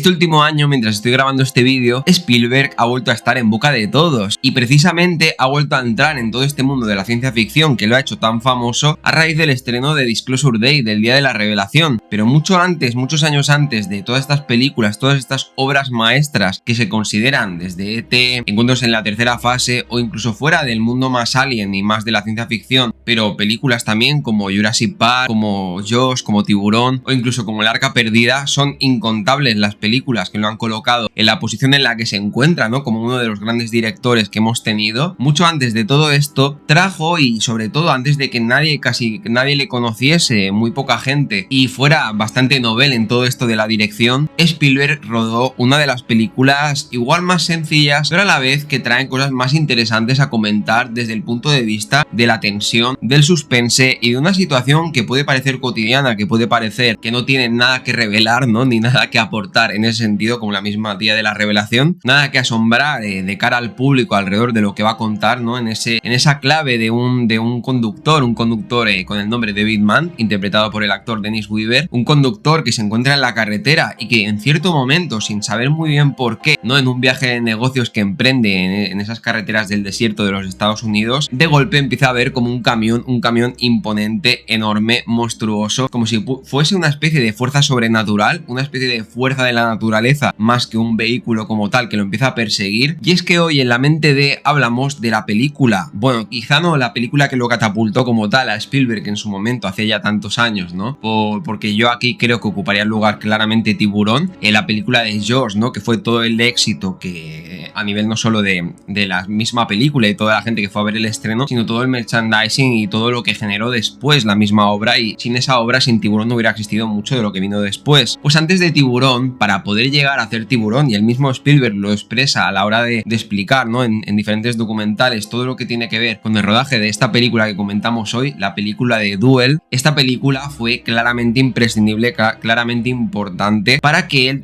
Este último año, mientras estoy grabando este vídeo, Spielberg ha vuelto a estar en boca de todos y precisamente ha vuelto a entrar en todo este mundo de la ciencia ficción que lo ha hecho tan famoso a raíz del estreno de Disclosure Day, del Día de la Revelación. Pero mucho antes, muchos años antes de todas estas películas, todas estas obras maestras que se consideran desde E.T., Encuentros en la tercera fase o incluso fuera del mundo más alien y más de la ciencia ficción, pero películas también como Jurassic Park, como Jaws, como Tiburón o incluso como El Arca Perdida, son incontables las películas que lo han colocado en la posición en la que se encuentra, ¿no? Como uno de los grandes directores que hemos tenido. Mucho antes de todo esto, trajo, y sobre todo antes de que casi nadie le conociese, muy poca gente, y fuera bastante novel en todo esto de la dirección, Spielberg rodó una de las películas igual más sencillas, pero a la vez que traen cosas más interesantes a comentar desde el punto de vista de la tensión, del suspense y de una situación que puede parecer cotidiana, que puede parecer que no tiene nada que revelar, ¿no? Ni nada que aportar en ese sentido, como la misma Día de la Revelación, nada que asombrar de cara al público alrededor de lo que va a contar, ¿no? En esa clave de un conductor con el nombre de David Mann, interpretado por el actor Dennis Weaver, un conductor que se encuentra en la carretera y que en cierto momento, sin saber muy bien por qué, ¿no? En un viaje de negocios que emprende en esas carreteras del desierto de los Estados Unidos, de golpe empieza a ver como un camión imponente, enorme, monstruoso, como si fuese una especie de fuerza sobrenatural, una especie de fuerza de la naturaleza más que un vehículo como tal que lo empieza a perseguir. Y es que hoy en La Mente de hablamos de la película, bueno, quizá no la película que lo catapultó como tal a Spielberg en su momento, hace ya tantos años, ¿no? Porque yo aquí creo que ocuparía el lugar claramente Tiburón, en la película de Jaws, ¿no? Que fue todo el éxito que a nivel no solo de la misma película y toda la gente que fue a ver el estreno, sino todo el merchandising y todo lo que generó después la misma obra, y sin esa obra, sin Tiburón, no hubiera existido mucho de lo que vino después. Pues antes de Tiburón, para poder llegar a hacer Tiburón, y el mismo Spielberg lo expresa a la hora de explicar, ¿no? En diferentes documentales todo lo que tiene que ver con el rodaje de esta película que comentamos hoy, la película de Duel. Esta película fue claramente imprescindible, claramente importante para que él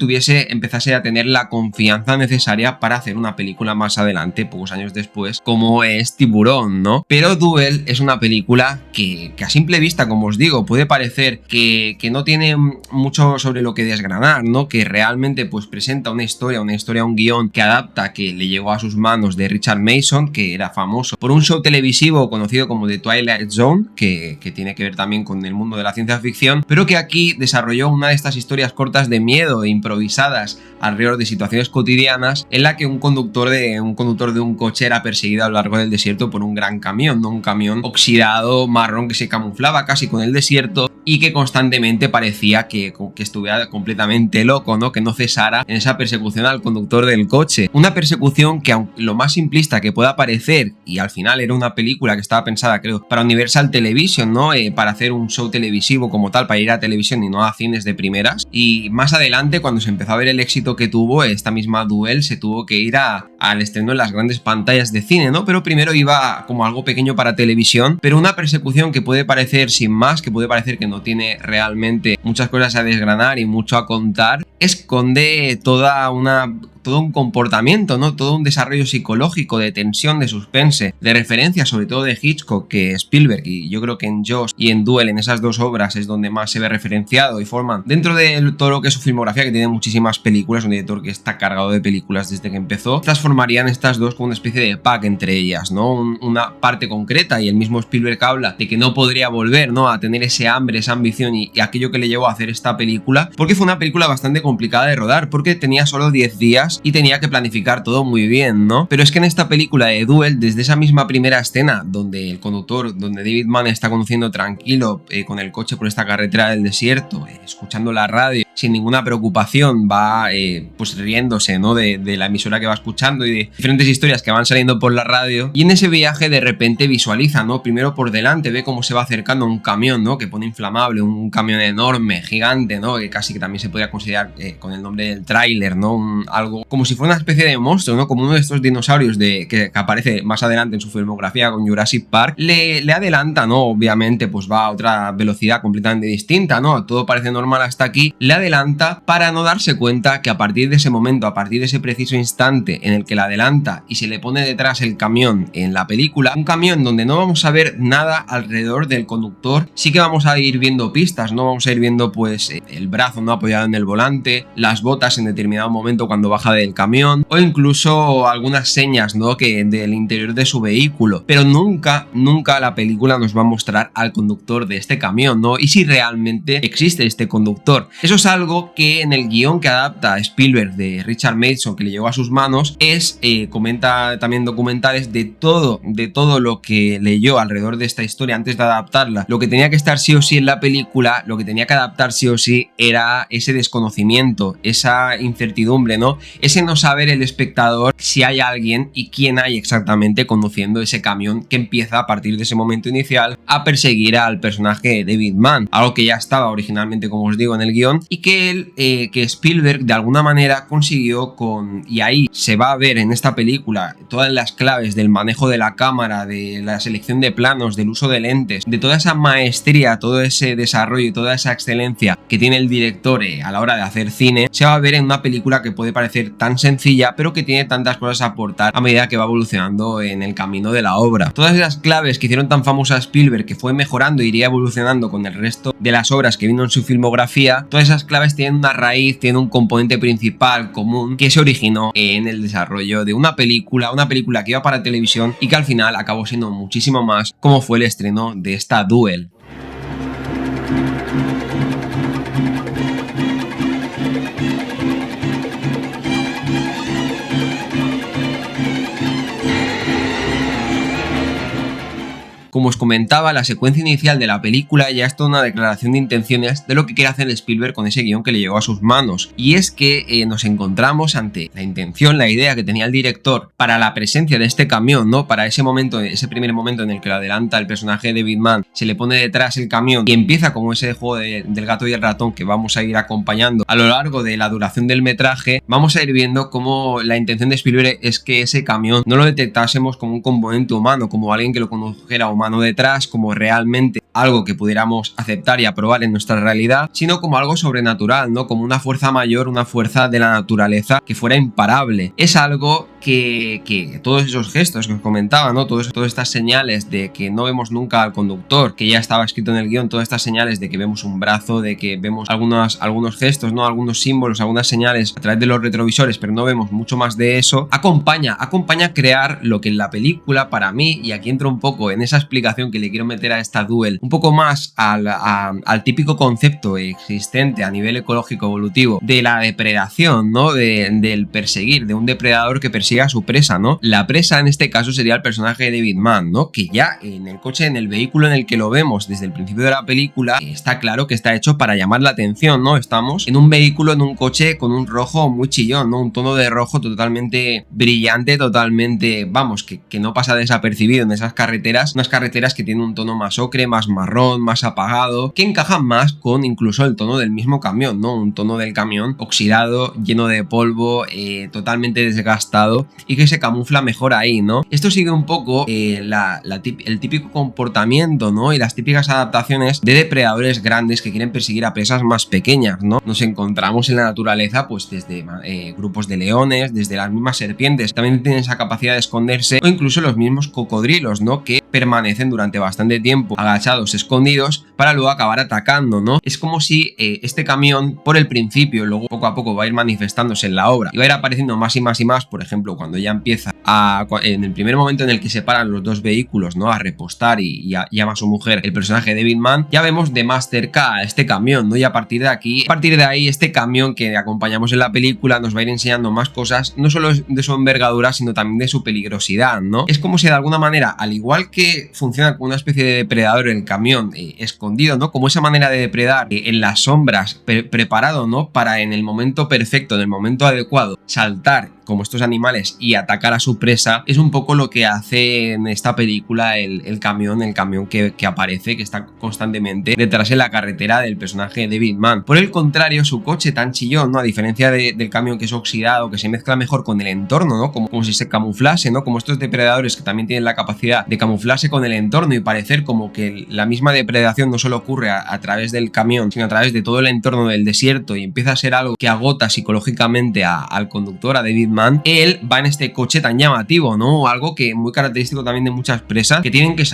empezase a tener la confianza necesaria para hacer una película más adelante, pocos años después, como es Tiburón, ¿no? Pero Duel es una película que a simple vista, como os digo, puede parecer que no tiene mucho sobre lo que desgranar, ¿no? Que realmente pues presenta una historia, un guión que adapta, que le llegó a sus manos de Richard Mason, que era famoso por un show televisivo conocido como The Twilight Zone, que tiene que ver también con el mundo de la ciencia ficción, pero que aquí desarrolló una de estas historias cortas de miedo e improvisadas alrededor de situaciones cotidianas, en la que un conductor de un coche era perseguido a lo largo del desierto por un gran camión, ¿no? Un camión oxidado, marrón, que se camuflaba casi con el desierto y que constantemente parecía que estuviera completamente loco, ¿no? Que no cesara en esa persecución al conductor del coche. Una persecución que, aunque lo más simplista que pueda parecer, y al final era una película que estaba pensada, creo, para Universal Television, ¿no? Para hacer un show televisivo como tal, para ir a televisión y no a cines de primeras. Y más adelante, cuando se empezó a ver el éxito que tuvo, esta misma Duel se tuvo que ir al estreno en las grandes pantallas de cine, ¿no? Pero primero iba como algo pequeño para televisión, pero una persecución que puede parecer sin más, que puede parecer que no tiene realmente muchas cosas a desgranar y mucho a contar, esconde todo un comportamiento, ¿no? Todo un desarrollo psicológico de tensión, de suspense, de referencia sobre todo de Hitchcock, que Spielberg, y yo creo que en Jaws y en Duel, en esas dos obras es donde más se ve referenciado y forman dentro de todo lo que es su filmografía, que tiene muchísimas películas, un director que está cargado de películas desde que empezó, transformarían estas dos como una especie de pack entre ellas, ¿no? Una parte concreta, y el mismo Spielberg habla de que no podría volver, ¿no? A tener ese hambre, esa ambición y aquello que le llevó a hacer esta película, porque fue una película bastante complicada de rodar, porque tenía solo 10 días y tenía que planificar todo muy bien, ¿no? Pero es que en esta película de Duel, desde esa misma primera escena donde donde David Mann está conduciendo tranquilo con el coche por esta carretera del desierto, escuchando la radio, sin ninguna preocupación, va pues riéndose, ¿no? De la emisora que va escuchando y de diferentes historias que van saliendo por la radio, y en ese viaje de repente visualiza, ¿no? Primero por delante ve cómo se va acercando un camión, ¿no? Que pone inflamable, un camión enorme, gigante, ¿no? Que casi que también se podría considerar con el nombre del tráiler, ¿no? Algo como si fuera una especie de monstruo, ¿no? Como uno de estos dinosaurios que aparece más adelante en su filmografía con Jurassic Park. Le adelanta, ¿no? Obviamente pues va a otra velocidad completamente distinta, ¿no? Todo parece normal hasta aquí. Le adelanta para no darse cuenta que a partir de ese momento, a partir de ese preciso instante en el que la adelanta y se le pone detrás el camión en la película, un camión donde no vamos a ver nada alrededor del conductor, sí que vamos a ir viendo pistas, no vamos a ir viendo pues el brazo no apoyado en el volante, las botas en determinado momento cuando baja del camión o incluso algunas señas, ¿no?, que del interior de su vehículo, pero nunca la película nos va a mostrar al conductor de este camión, ¿no? Y si realmente existe este conductor. Eso es algo que en el guión que adapta Spielberg de Richard Mason, que le llegó a sus manos, comenta también documentales de todo lo que leyó alrededor de esta historia antes de adaptarla. Lo que tenía que estar sí o sí en la película, lo que tenía que adaptar sí o sí era ese desconocimiento, esa incertidumbre, ¿no? Ese no saber el espectador si hay alguien y quién hay exactamente conduciendo ese camión que empieza a partir de ese momento inicial a perseguir al personaje de David Mann, algo que ya estaba originalmente, como os digo, en el guión y que Spielberg de alguna manera consiguió y ahí se va a ver en esta película todas las claves del manejo de la cámara, de la selección de planos, del uso de lentes, de toda esa maestría, todo ese desarrollo y toda esa excelencia que tiene el director a la hora de hacer cine, se va a ver en una película que puede parecer tan sencilla pero que tiene tantas cosas a aportar a medida que va evolucionando en el camino de la obra. Todas esas claves que hicieron tan famosa a Spielberg, que fue mejorando e iría evolucionando con el resto de las obras que vino en su filmografía, todas esas claves tienen una raíz, tienen un componente principal común que se originó en el desarrollo de una película que iba para televisión y que al final acabó siendo muchísimo más, como fue el estreno de esta Duel. Como os comentaba, la secuencia inicial de la película ya es toda una declaración de intenciones de lo que quiere hacer Spielberg con ese guión que le llegó a sus manos. Y es que nos encontramos ante la intención, la idea que tenía el director para la presencia de este camión, ¿no? Para ese momento, ese primer momento en el que lo adelanta el personaje de David Mann, se le pone detrás el camión y empieza como ese juego del gato y el ratón que vamos a ir acompañando a lo largo de la duración del metraje. Vamos a ir viendo cómo la intención de Spielberg es que ese camión no lo detectásemos como un componente humano, como alguien que lo condujera humano detrás, como realmente algo que pudiéramos aceptar y aprobar en nuestra realidad, sino como algo sobrenatural, ¿no? Como una fuerza mayor, una fuerza de la naturaleza que fuera imparable. Es algo que todos esos gestos que os comentaba, ¿no? Todas estas señales de que no vemos nunca al conductor, que ya estaba escrito en el guión, todas estas señales de que vemos un brazo, de que vemos algunos gestos, ¿no? Algunos símbolos, algunas señales a través de los retrovisores, pero no vemos mucho más de eso, acompaña a crear lo que en la película, para mí, y aquí entro un poco en esa explicación que le quiero meter a esta Duel, un poco más al típico concepto existente a nivel ecológico evolutivo de la depredación, ¿no? Del perseguir, de un depredador que persigue a su presa, ¿no? La presa en este caso sería el personaje de David Mann, ¿no? Que ya en el coche, en el vehículo en el que lo vemos desde el principio de la película, está claro que está hecho para llamar la atención, ¿no? Estamos en un vehículo, en un coche con un rojo muy chillón, ¿no? Un tono de rojo totalmente brillante, totalmente, vamos, que no pasa desapercibido en esas carreteras, unas carreteras que tienen un tono más ocre, más marrón, más apagado, que encajan más con incluso el tono del mismo camión, ¿no? Un tono del camión oxidado, lleno de polvo, totalmente desgastado y que se camufla mejor ahí, ¿no? Esto sigue un poco el típico comportamiento, ¿no? Y las típicas adaptaciones de depredadores grandes que quieren perseguir a presas más pequeñas, ¿no? Nos encontramos en la naturaleza pues desde grupos de leones, desde las mismas serpientes, también tienen esa capacidad de esconderse, o incluso los mismos cocodrilos, ¿no? Que permanecen durante bastante tiempo agachados, escondidos, para luego acabar atacando, ¿no? Es como si este camión, por el principio, luego poco a poco va a ir manifestándose en la obra y va a ir apareciendo más y más y más, por ejemplo, cuando ya empieza en el primer momento en el que se paran los dos vehículos, ¿no? A repostar y llama a su mujer, el personaje de David Mann, ya vemos de más cerca a este camión, ¿no? Y a partir de ahí, este camión que acompañamos en la película nos va a ir enseñando más cosas, no solo de su envergadura, sino también de su peligrosidad, ¿no? Es como si de alguna manera, al igual que funciona como una especie de depredador en el camión escondido, ¿no? Como esa manera de depredar en las sombras, preparado, ¿no? Para en el momento perfecto, en el momento adecuado, saltar como estos animales y atacar a su presa, es un poco lo que hace en esta película el camión que aparece, que está constantemente detrás en la carretera del personaje de David Mann. Por el contrario, su coche tan chillón, ¿no? A diferencia del camión que es oxidado, que se mezcla mejor con el entorno, ¿no? Como si se camuflase, ¿no? Como estos depredadores que también tienen la capacidad de camuflarse con el entorno y parecer como que la misma depredación no solo ocurre a través del camión, sino a través de todo el entorno del desierto, y empieza a ser algo que agota psicológicamente al conductor, a David Mann. Él va en este coche tan llamativo, ¿no? Algo que muy característico también de muchas presas, que tienen que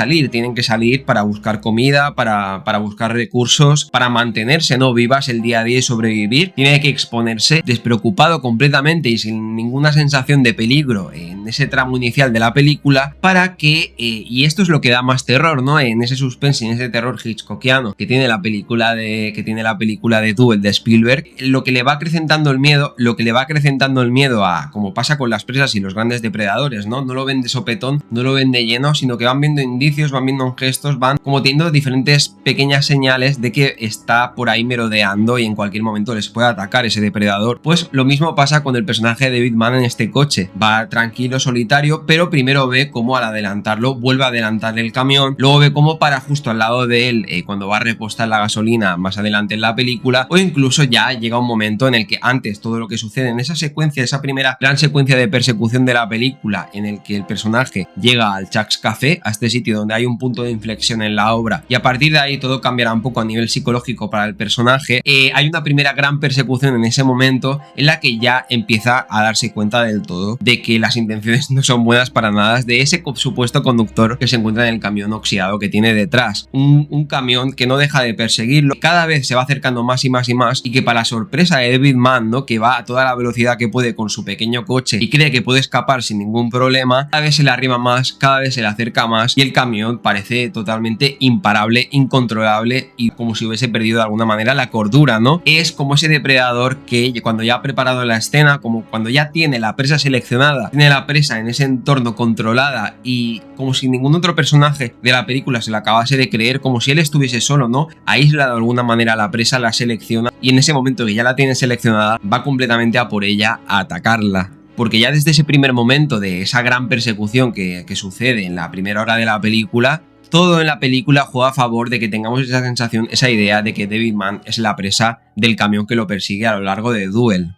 salir para buscar comida, para buscar recursos, para mantenerse, ¿no? Vivas el día a día y sobrevivir. Tiene que exponerse despreocupado completamente y sin ninguna sensación de peligro en ese tramo inicial de la película, para que, y esto es lo que da más terror, ¿no? En ese suspense, en ese terror hitchcockiano que tiene la película de Duel de Spielberg, lo que le va acrecentando el miedo, a, como pasa con las presas y los grandes depredadores, ¿no? No lo ven de sopetón, no lo ven de lleno, sino que van viendo indicios, van viendo gestos, van como teniendo diferentes pequeñas señales de que está por ahí merodeando y en cualquier momento les puede atacar ese depredador. Pues lo mismo pasa con el personaje de David Mann en este coche. Va tranquilo, solitario, pero primero ve cómo al adelantarlo vuelve a adelantarle el camión, luego ve cómo para justo al lado de él cuando va a repostar la gasolina más adelante en la película, o incluso ya llega un momento en el que antes todo lo que sucede en esa secuencia, esa primera gran secuencia de persecución de la película, en el que el personaje llega al Chuck's Café, a este sitio donde hay un punto de inflexión en la obra, y a partir de ahí todo cambiará un poco a nivel psicológico para el personaje. Hay una primera gran persecución en ese momento en la que ya empieza a darse cuenta del todo de que las intenciones no son buenas para nada de ese supuesto conductor que se encuentra en el camión oxidado que tiene detrás. Un camión que no deja de perseguirlo, cada vez se va acercando más y más y más, y que para sorpresa de David Mann, ¿no? Que va a toda la velocidad que puede con su pequeño coche y cree que puede escapar sin ningún problema, cada vez se le arrima más, cada vez se le acerca más, y el camión parece totalmente imparable, incontrolable, y como si hubiese perdido de alguna manera la cordura, ¿no? Es como ese depredador que cuando ya ha preparado la escena, como cuando ya tiene la presa seleccionada, tiene la presa en ese entorno controlada, y como si ningún otro personaje de la película se la acabase de creer, como si él estuviese solo, ¿no? Aislado de alguna manera la presa, la selecciona, y en ese momento que ya la tiene seleccionada, va completamente a por ella, a atacarla. Porque ya desde ese primer momento de esa gran persecución que sucede en la primera hora de la película, todo en la película juega a favor de que tengamos esa sensación, esa idea de que David Mann es la presa del camión que lo persigue a lo largo de Duel.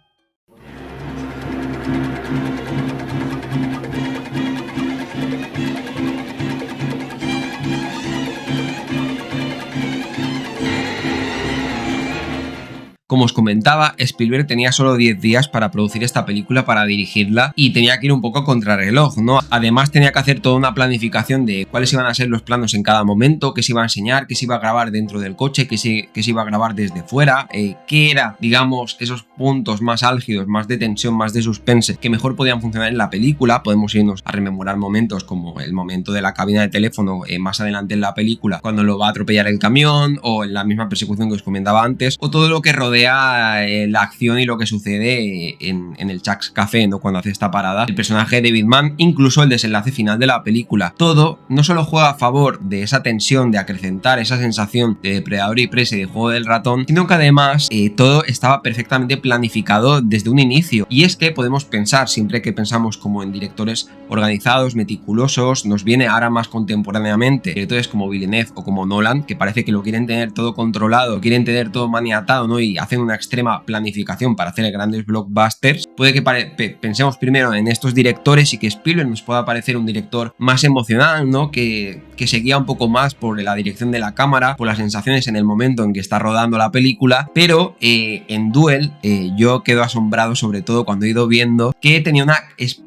Como os comentaba, Spielberg tenía solo 10 días para producir esta película, para dirigirla, y tenía que ir un poco a contrarreloj, ¿no? Además tenía que hacer toda una planificación de cuáles iban a ser los planos en cada momento, qué se iba a enseñar, qué se iba a grabar dentro del coche, qué se iba a grabar desde fuera, qué era, digamos, esos puntos más álgidos, más de tensión, más de suspense, que mejor podían funcionar en la película. Podemos irnos a rememorar momentos como el momento de la cabina de teléfono más adelante en la película, cuando lo va a atropellar el camión, o en la misma persecución que os comentaba antes, o todo lo que rodea la acción y lo que sucede en el Chuck's Café, ¿no? Cuando hace esta parada el personaje de David Mann, incluso el desenlace final de la película. Todo no solo juega a favor de esa tensión, de acrecentar esa sensación de depredador y presa y de juego del ratón, sino que además todo estaba perfectamente planificado desde un inicio. Y es que podemos pensar, siempre que pensamos como en directores organizados, meticulosos, nos viene ahora más contemporáneamente directores como Villeneuve o como Nolan, que parece que lo quieren tener todo controlado, quieren tener todo maniatado, ¿no? Y hacen una extrema planificación para hacer grandes blockbusters. Puede que pensemos primero en estos directores y que Spielberg nos pueda parecer un director más emocional, ¿no? Que se guía un poco más por la dirección de la cámara, por las sensaciones en el momento en que está rodando la película, pero en Duel yo quedo asombrado, sobre todo cuando he ido viendo que tenía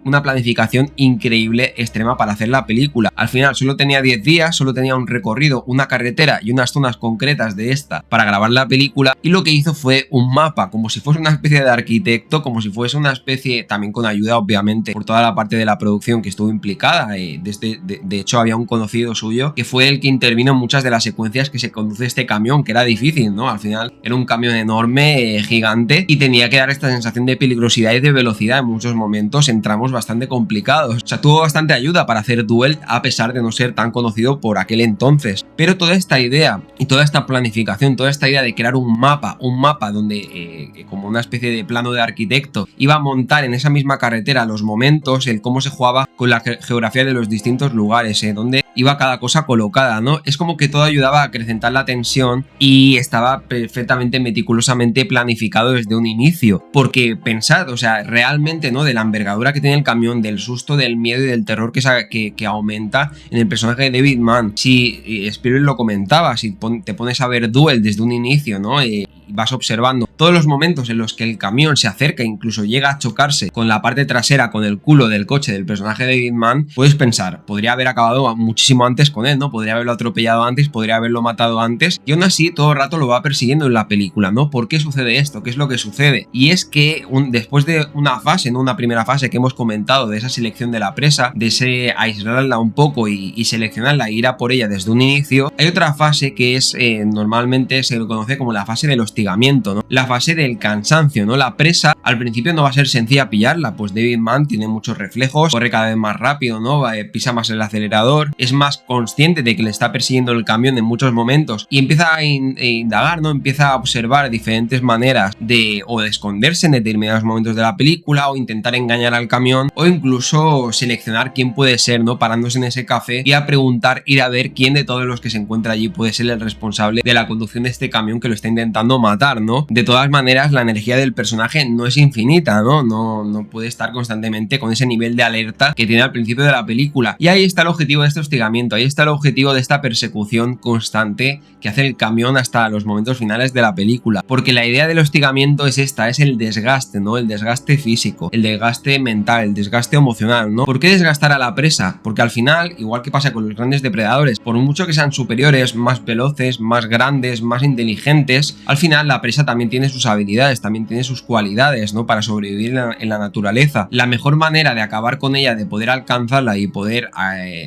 una planificación increíble, extrema, para hacer la película. Al final solo tenía 10 días, solo tenía un recorrido, una carretera y unas zonas concretas de esta para grabar la película, y lo que hizo fue un mapa, como si fuese una especie de arquitecto, como si fuese una especie, también con ayuda obviamente por toda la parte de la producción que estuvo implicada. De hecho había un conocido suyo que fue el que intervino en muchas de las secuencias que se conduce este camión, que era difícil, ¿no? Al final era un camión enorme, gigante, y tenía que dar esta sensación de peligrosidad y de velocidad en muchos momentos en tramos bastante complicados. O sea, tuvo bastante ayuda para hacer Duel, a pesar de no ser tan conocido por aquel entonces. Pero toda esta idea y toda esta planificación, toda esta idea de crear un mapa mapa donde, como una especie de plano de arquitecto, iba a montar en esa misma carretera los momentos, el cómo se jugaba con la geografía de los distintos lugares, donde iba cada cosa colocada, ¿no? Es como que todo ayudaba a acrecentar la tensión y estaba perfectamente meticulosamente planificado desde un inicio. Porque pensad, o sea, realmente, ¿no? De la envergadura que tiene el camión, del susto, del miedo y del terror que aumenta en el personaje de David Mann. Si Spielberg lo comentaba, si te pones a ver Duel desde un inicio, ¿no? Y vas observando todos los momentos en los que el camión se acerca, incluso llega a chocarse con la parte trasera, con el culo del coche del personaje de David Mann, puedes pensar, podría haber acabado muchísimo antes con él, ¿no? Podría haberlo atropellado antes, podría haberlo matado antes, y aún así todo el rato lo va persiguiendo en la película, ¿no? ¿Por qué sucede esto? ¿Qué es lo que sucede? Y es que después de una fase, ¿no? Una primera fase que hemos comentado, de esa selección de la presa, de ese aislarla un poco y seleccionarla e ir a por ella desde un inicio, hay otra fase que es, normalmente se conoce como la fase del hostigamiento, ¿no? La fase del cansancio, ¿no? La presa al principio no va a ser sencilla pillarla, pues David Mann tiene muchos reflejos, corre cada vez más rápido, ¿no? Pisa más el acelerador, es más consciente de que le está persiguiendo el camión en muchos momentos y empieza a indagar, ¿no? Empieza a observar diferentes maneras de esconderse en determinados momentos de la película, o intentar engañar al camión, o incluso seleccionar quién puede ser, ¿no? Parándose en ese café y a preguntar, ir a ver quién de todos los que se encuentra allí puede ser el responsable de la conducción de este camión que lo está intentando matar, ¿no? De todas maneras, la energía del personaje no es infinita, ¿no? No puede estar constantemente con ese nivel de alerta que tiene al principio de la película. Y ahí está el objetivo de este hostigamiento, ahí está el objetivo de esta persecución constante que hace el camión hasta los momentos finales de la película. Porque la idea del hostigamiento es esta, es el desgaste, ¿no? El desgaste físico, el desgaste mental, el desgaste emocional, ¿no? ¿Por qué desgastar a la presa? Porque al final, igual que pasa con los grandes depredadores, por mucho que sean superiores, más veloces, más grandes, más inteligentes, al final la presa también tiene sus habilidades, también tiene sus cualidades, ¿no? Para sobrevivir en la naturaleza. La mejor manera de acabar con ella, de poder alcanzarla y poder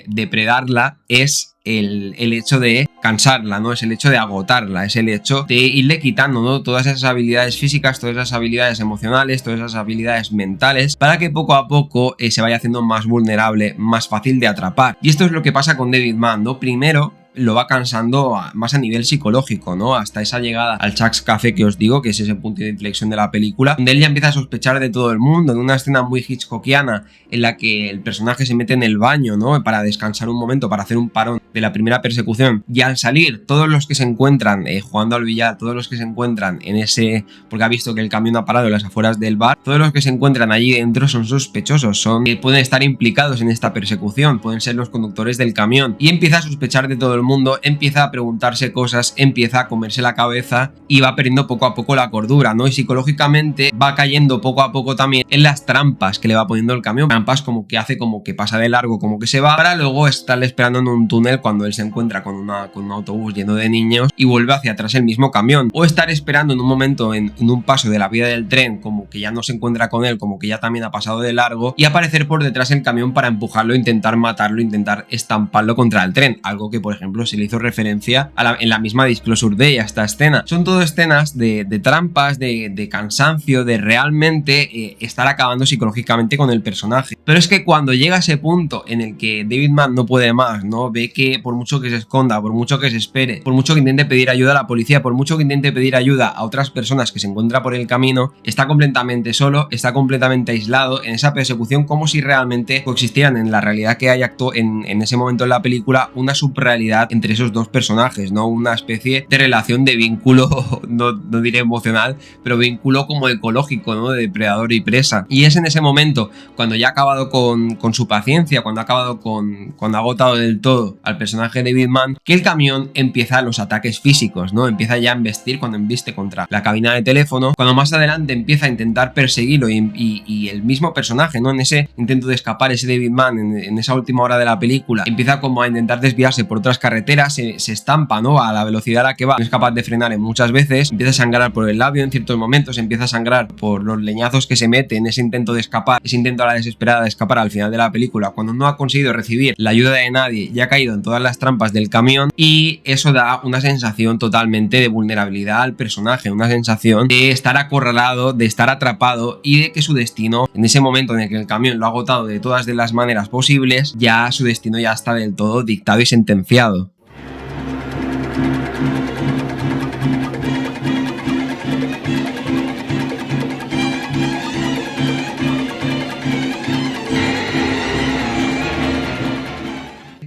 depredarla, es el hecho de cansarla, ¿no? Es el hecho de agotarla, es el hecho de irle quitando, ¿no? Todas esas habilidades físicas, todas esas habilidades emocionales, todas esas habilidades mentales, para que poco a poco se vaya haciendo más vulnerable, más fácil de atrapar. Y esto es lo que pasa con David Mann, ¿no? Primero lo va cansando más a nivel psicológico, ¿no? Hasta esa llegada al Chuck's Café que os digo, que es ese punto de inflexión de la película, donde él ya empieza a sospechar de todo el mundo, en una escena muy hitchcockiana en la que el personaje se mete en el baño, ¿no? Para descansar un momento, para hacer un parón de la primera persecución, y al salir, todos los que se encuentran jugando al billar, todos los que se encuentran en ese, porque ha visto que el camión ha parado en las afueras del bar, todos los que se encuentran allí dentro son sospechosos, pueden estar implicados en esta persecución, pueden ser los conductores del camión, y empieza a sospechar de todo el mundo, empieza a preguntarse cosas, empieza a comerse la cabeza y va perdiendo poco a poco la cordura, ¿no? Y psicológicamente va cayendo poco a poco también en las trampas que le va poniendo el camión, trampas como que hace como que pasa de largo, como que se va, para luego estar esperando en un túnel cuando él se encuentra con un autobús lleno de niños y vuelve hacia atrás el mismo camión, o estar esperando en un momento en un paso de la vía del tren, como que ya no se encuentra con él, como que ya también ha pasado de largo, y aparecer por detrás el camión para empujarlo, intentar matarlo, intentar estamparlo contra el tren, algo que por ejemplo se le hizo referencia en la misma Disclosure Day a esta escena. Son todo escenas de trampas, de cansancio, de realmente estar acabando psicológicamente con el personaje. Pero es que cuando llega a ese punto en el que David Mann no puede más, ¿no? Ve que por mucho que se esconda, por mucho que se espere, por mucho que intente pedir ayuda a la policía, por mucho que intente pedir ayuda a otras personas que se encuentra por el camino, está completamente solo, está completamente aislado en esa persecución, como si realmente coexistieran en la realidad que hay en ese momento en la película, una subrealidad entre esos dos personajes, ¿no? Una especie de relación de vínculo, no diré emocional, pero vínculo como ecológico, ¿no? De depredador y presa. Y es en ese momento, cuando ya ha acabado con su paciencia, cuando ha acabado cuando ha agotado del todo al personaje de David Mann, que el camión empieza los ataques físicos, ¿no? Empieza ya a embestir, cuando embiste contra la cabina de teléfono, cuando más adelante empieza a intentar perseguirlo y el mismo personaje, ¿no? En ese intento de escapar, ese David Mann, en esa última hora de la película, empieza como a intentar desviarse por otras carreteras, se estampa, ¿no? A la velocidad a la que va, no es capaz de frenar en muchas veces, empieza a sangrar por el labio en ciertos momentos, empieza a sangrar por los leñazos que se mete en ese intento de escapar, ese intento a la desesperada de escapar al final de la película, cuando no ha conseguido recibir la ayuda de nadie y ha caído en todas las trampas del camión, y eso da una sensación totalmente de vulnerabilidad al personaje, una sensación de estar acorralado, de estar atrapado y de que su destino, en ese momento en el que el camión lo ha agotado de todas las maneras posibles, ya su destino ya está del todo dictado y sentenciado.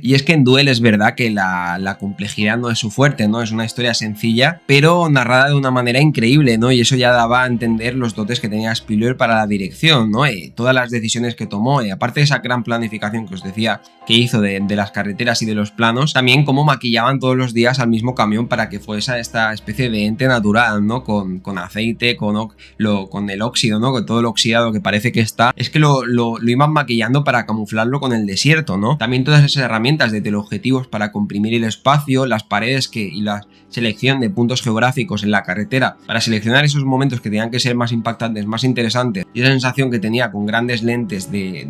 Y es que en Duel es verdad que la complejidad no es su fuerte, ¿no? Es una historia sencilla, pero narrada de una manera increíble, ¿no? Y eso ya daba a entender los dotes que tenía Spielberg para la dirección, ¿no? Todas las decisiones que tomó, aparte de esa gran planificación que os decía que hizo de las carreteras y de los planos, también cómo maquillaban todos los días al mismo camión para que fuese esta especie de ente natural, ¿no? Con aceite, con el óxido, ¿no? Con todo el oxidado que parece que está. Es que lo iban maquillando para camuflarlo con el desierto, ¿no? También todas esas herramientas de teleobjetivos para comprimir el espacio, las paredes y la selección de puntos geográficos en la carretera para seleccionar esos momentos que tenían que ser más impactantes, más interesantes, y esa sensación que tenía con grandes lentes de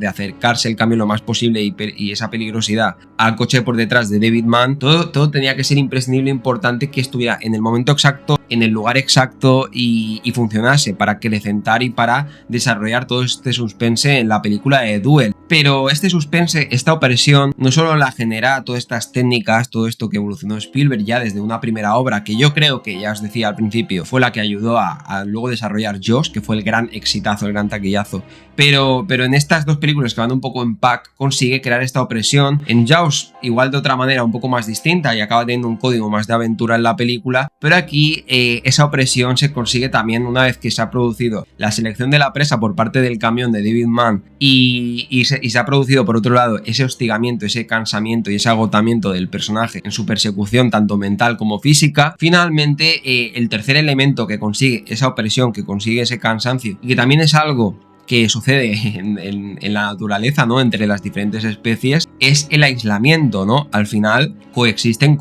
acercarse el camión lo más posible y esa peligrosidad al coche por detrás de David Mann, todo tenía que ser imprescindible, importante que estuviera en el momento exacto, en el lugar exacto y funcionase para acrecentar y para desarrollar todo este suspense en la película de Duel. Pero este suspense, esta opresión, no solo la genera todas estas técnicas, todo esto que evolucionó Spielberg ya desde una primera obra, que yo creo que ya os decía al principio, fue la que ayudó a luego desarrollar Jaws, que fue el gran exitazo, el gran taquillazo. Pero en estas dos películas que van un poco en pack, consigue crear esta opresión. En Jaws, igual de otra manera, un poco más distinta, y acaba teniendo un código más de aventura en la película, pero aquí esa opresión se consigue también una vez que se ha producido la selección de la presa por parte del camión de David Mann y se ha producido por otro lado ese hostigamiento, ese cansamiento y ese agotamiento del personaje en su persecución tanto mental como física. Finalmente, el tercer elemento que consigue esa opresión, que consigue ese cansancio y que también es algo que sucede en la naturaleza, ¿no? Entre las diferentes especies, es el aislamiento, ¿no? Al final coexisten,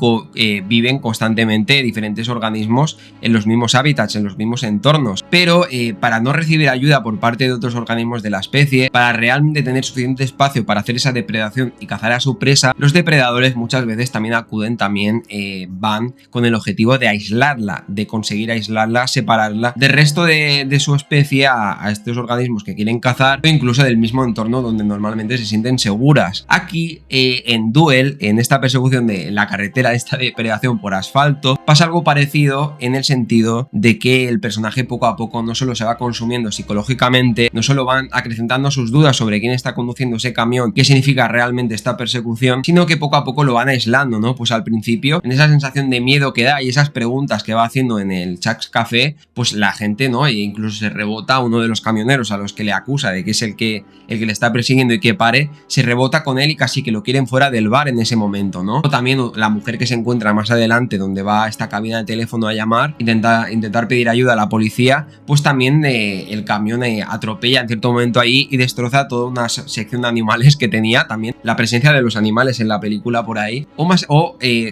viven constantemente diferentes organismos en los mismos hábitats, en los mismos entornos, pero para no recibir ayuda por parte de otros organismos de la especie, para realmente tener suficiente espacio para hacer esa depredación y cazar a su presa, los depredadores muchas veces también van con el objetivo de aislarla, de conseguir aislarla, separarla del resto de su especie a estos organismos que quieren cazar, o incluso del mismo entorno donde normalmente se sienten seguras. Aquí en Duel, en esta persecución de la carretera, esta depredación por asfalto, pasa algo parecido en el sentido de que el personaje poco a poco no solo se va consumiendo psicológicamente, no solo van acrecentando sus dudas sobre quién está conduciendo ese camión, qué significa realmente esta persecución, sino que poco a poco lo van aislando, ¿no? Pues al principio, en esa sensación de miedo que da y esas preguntas que va haciendo en el Chuck's Café, pues la gente, ¿no? E incluso se rebota a uno de los camioneros a los que le acusa de que es el que le está persiguiendo y que pare, se rebota con él y casi que lo quieren fuera del bar en ese momento, ¿no? También la mujer que se encuentra más adelante donde va a esta cabina de teléfono a llamar, intentar pedir ayuda a la policía, pues también el camión atropella en cierto momento ahí y destroza toda una sección de animales que tenía, también la presencia de los animales en la película por ahí,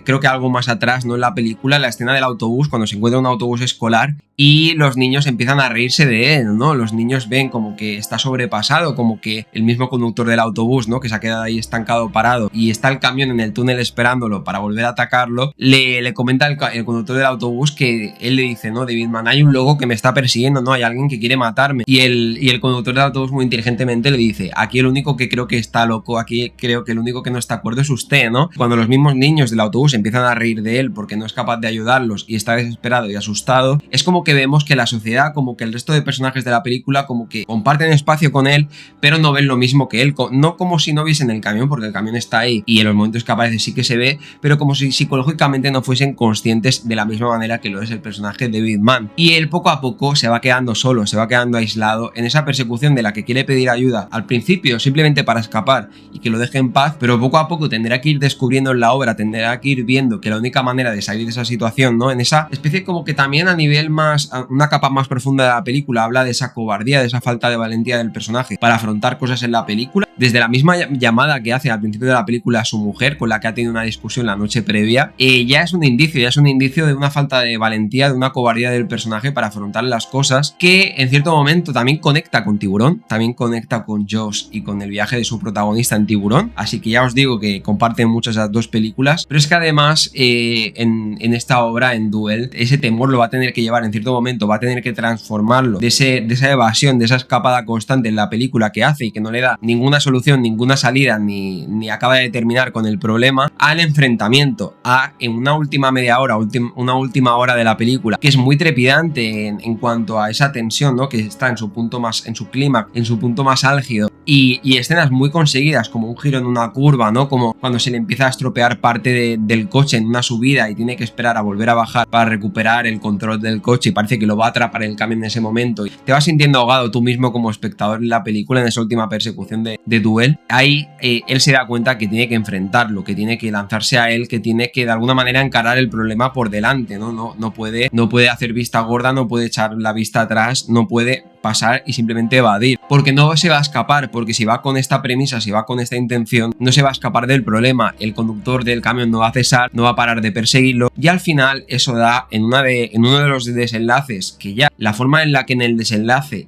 creo que algo más atrás, ¿no? En la película, la escena del autobús, cuando se encuentra un autobús escolar y los niños empiezan a reírse de él, ¿no? Los niños ven como que está sobrepasado, como que el mismo conductor del autobús, ¿no? Que se ha quedado ahí estancado, parado, y está el camión en el túnel esperándolo para volver a atacarlo, le comenta el conductor del autobús que él le dice, ¿no? David Mann, hay un lobo que me está persiguiendo, ¿no? Hay alguien que quiere matarme. Y el conductor del autobús muy inteligentemente le dice, aquí el único que creo que está loco, aquí creo que el único que no está de acuerdo es usted, ¿no? Cuando los mismos niños del autobús empiezan a reír de él porque no es capaz de ayudarlos y está desesperado y asustado, es como que vemos que la sociedad, como que el resto de personajes de la película como que comparten espacio con él, pero no ven lo mismo que él, no como si no viesen el camión, porque el camión está ahí y en los momentos que aparece sí que se ve, pero como si psicológicamente no fuesen conscientes de la misma manera que lo es el personaje de David Mann. Y él poco a poco se va quedando solo, se va quedando aislado en esa persecución de la que quiere pedir ayuda al principio simplemente para escapar y que lo deje en paz, pero poco a poco tendrá que ir descubriendo en la obra, tendrá que ir viendo que la única manera de salir de esa situación, ¿no? En esa especie como que también a nivel más, una capa más profunda de la película, habla de esa cobardía, de esa falta de valentía del personaje para afrontar cosas en la película, desde la misma llamada que hace al principio de la película a su mujer, con la que ha tenido una discusión la noche previa, ya es un indicio de una falta de valentía, de una cobardía del personaje para afrontar las cosas, que en cierto momento también conecta con Tiburón, también conecta con Jaws y con el viaje de su protagonista en Tiburón, así que ya os digo que comparten muchas las dos películas, pero es que además en esta obra, en Duel, ese temor lo va a tener que llevar en cierto momento, va a tener que transformarlo de esa evasión, de esa escapación escapada constante en la película que hace y que no le da ninguna solución, ninguna salida, ni acaba de terminar con el problema, al enfrentamiento, en una última media hora, una última hora de la película, que es muy trepidante en cuanto a esa tensión, ¿no? Que está en su punto más, en su clímax, en su punto más álgido, y escenas muy conseguidas, como un giro en una curva, ¿no? Como cuando se le empieza a estropear parte del coche en una subida y tiene que esperar a volver a bajar para recuperar el control del coche y parece que lo va a atrapar el camión en ese momento. Y te vas sintiendo ahogado tú mismo como espectador en la película, en esa última persecución de Duel. Ahí él se da cuenta que tiene que enfrentarlo, que tiene que lanzarse a él, que tiene que de alguna manera encarar el problema por delante, ¿no? No puede hacer vista gorda, no puede echar la vista atrás, no puede pasar y simplemente evadir, porque no se va a escapar, porque si va con esta premisa, si va con esta intención, no se va a escapar del problema. El conductor del camión no va a cesar, no va a parar de perseguirlo, y al final eso da en uno de los desenlaces, que ya la forma en la que en el desenlace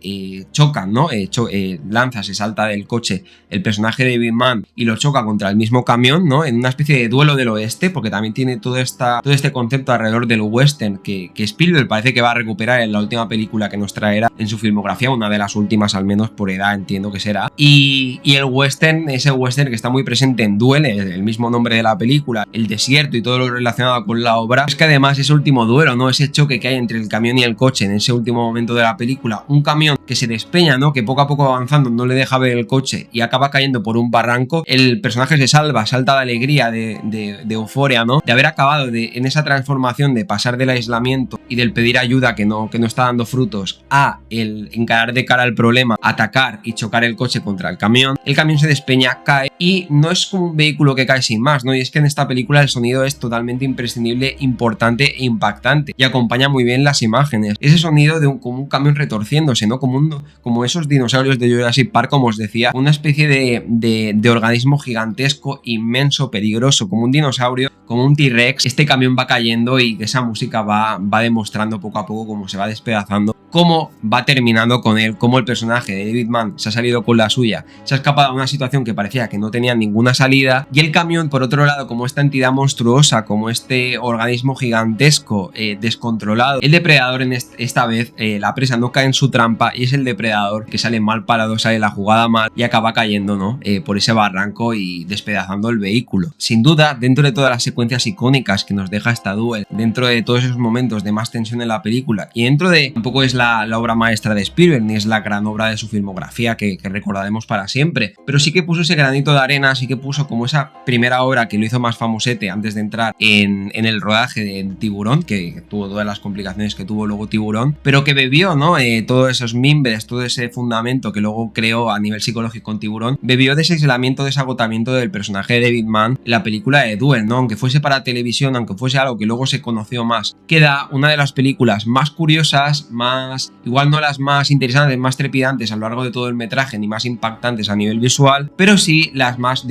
chocan, ¿no? Lanza, se salta del coche el personaje de David Mann y lo choca contra el mismo camión, ¿no? En una especie de duelo del oeste, porque también tiene todo este concepto alrededor del western que Spielberg parece que va a recuperar en la última película que nos traerá en su filmografía, una de las últimas al menos por edad entiendo que será, y el western, ese western que está muy presente en Duel, el mismo nombre de la película, el desierto y todo lo relacionado con la obra, es que además ese último duelo, ¿no? Ese choque que hay entre el camión y el coche en ese último momento de la película, un camión que se despeña, ¿no? Que poco a poco avanzando no le deja ver el coche y acaba cayendo por un barranco, el personaje se salta de alegría, de euforia, ¿no? De haber acabado en esa transformación de pasar del aislamiento y del pedir ayuda que no está dando frutos a el encarar de cara al problema, atacar y chocar el coche contra el camión se despeña, cae y no es como un vehículo que cae sin más, ¿no? Y es que en esta película el sonido es totalmente imprescindible, importante e impactante y acompaña muy bien las imágenes. Ese sonido como un camión retorciéndose, ¿no? Como esos dinosaurios de Jurassic Park, como os decía, una especie de organismo gigantesco, inmenso, peligroso, como un dinosaurio, como un T-Rex. Este camión va cayendo y esa música va demostrando poco a poco cómo se va despedazando, cómo va terminando con él, cómo el personaje de David Mann se ha salido con la suya, se ha escapado de una situación que parecía que no tenía ninguna salida, y el camión, por otro lado, como esta entidad monstruosa, como este organismo gigantesco, descontrolado, el depredador esta vez, la presa no cae en su trampa y es el depredador que sale mal parado, sale la jugada mal y acaba cayendo, ¿no? Por ese barranco y despedazando el vehículo. Sin duda, dentro de todas las secuencias icónicas que nos deja esta Duel, dentro de todos esos momentos de más tensión en la película y dentro de, tampoco es la obra maestra de Spielberg ni es la gran obra de su filmografía que recordaremos para siempre, pero sí que puso ese granito de arena, sí que puso como esa primera obra que lo hizo más famosete antes de entrar en el rodaje de Tiburón, que tuvo todas las complicaciones que tuvo luego Tiburón, pero que bebió, ¿no? Todos esos mimbres, todo ese fundamento que luego creó a nivel psicológico en Tiburón, bebió de ese aislamiento, de ese agotamiento del personaje de David Mann en la película de Duel, ¿no? Aunque fuese para televisión, aunque fuese algo que luego se conoció más, queda una de las películas más curiosas, igual no las más interesantes, más trepidantes a lo largo de todo el metraje, ni más impactantes a nivel visual, pero sí las más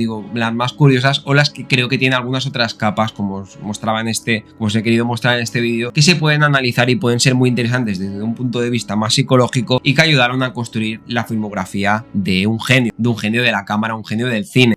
curiosas, o las que creo que tiene algunas otras capas, como os he querido mostrar en este vídeo, que se pueden analizar y pueden ser muy interesantes desde un punto de vista más psicológico y que ayudaron a construir la filmografía de un genio de la cámara, un genio del cine.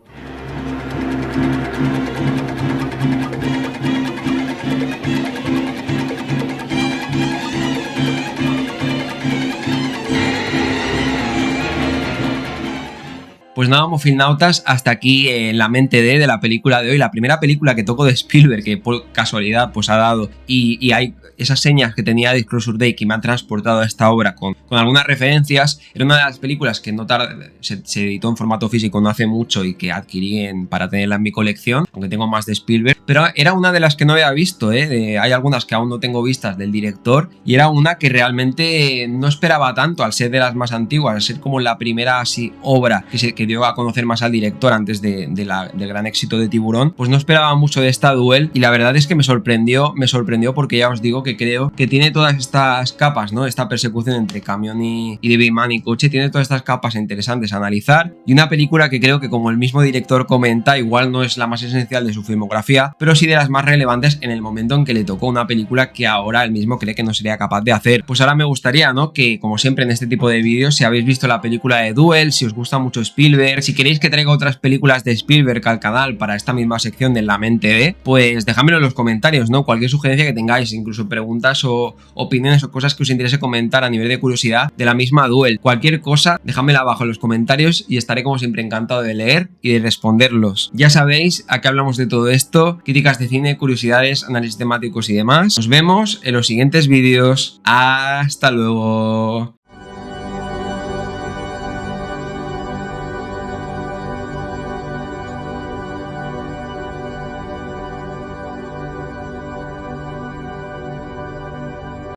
Pues nada, homofilnautas, hasta aquí la mente de la película de hoy, la primera película que toco de Spielberg, que por casualidad pues ha dado, y hay esas señas que tenía Disclosure Day que me han transportado a esta obra con algunas referencias. Era una de las películas que se editó en formato físico no hace mucho y que adquirí para tenerla en mi colección, aunque tengo más de Spielberg, pero era una de las que no había visto, hay algunas que aún no tengo vistas del director, y era una que realmente no esperaba tanto al ser de las más antiguas, al ser como la primera así obra que dio a conocer más al director antes del gran éxito de Tiburón. Pues no esperaba mucho de esta Duel y la verdad es que me sorprendió porque ya os digo que creo que tiene todas estas capas, ¿no? Esta persecución entre camión y David Mann y coche tiene todas estas capas interesantes a analizar, y una película que creo que, como el mismo director comenta, igual no es la más esencial de su filmografía, pero sí de las más relevantes en el momento en que le tocó una película que ahora él mismo cree que no sería capaz de hacer. Pues ahora me gustaría, ¿no?, que como siempre en este tipo de vídeos, si habéis visto la película de Duel, si os gusta mucho Spielberg, Spielberg. Si queréis que traiga otras películas de Spielberg al canal para esta misma sección de La Mente de, pues dejádmelo en los comentarios, ¿no? Cualquier sugerencia que tengáis, incluso preguntas o opiniones o cosas que os interese comentar a nivel de curiosidad de la misma Duel. Cualquier cosa, dejádmela abajo en los comentarios y estaré como siempre encantado de leer y de responderlos. Ya sabéis a qué hablamos de todo esto, críticas de cine, curiosidades, análisis temáticos y demás. Nos vemos en los siguientes vídeos. Hasta luego.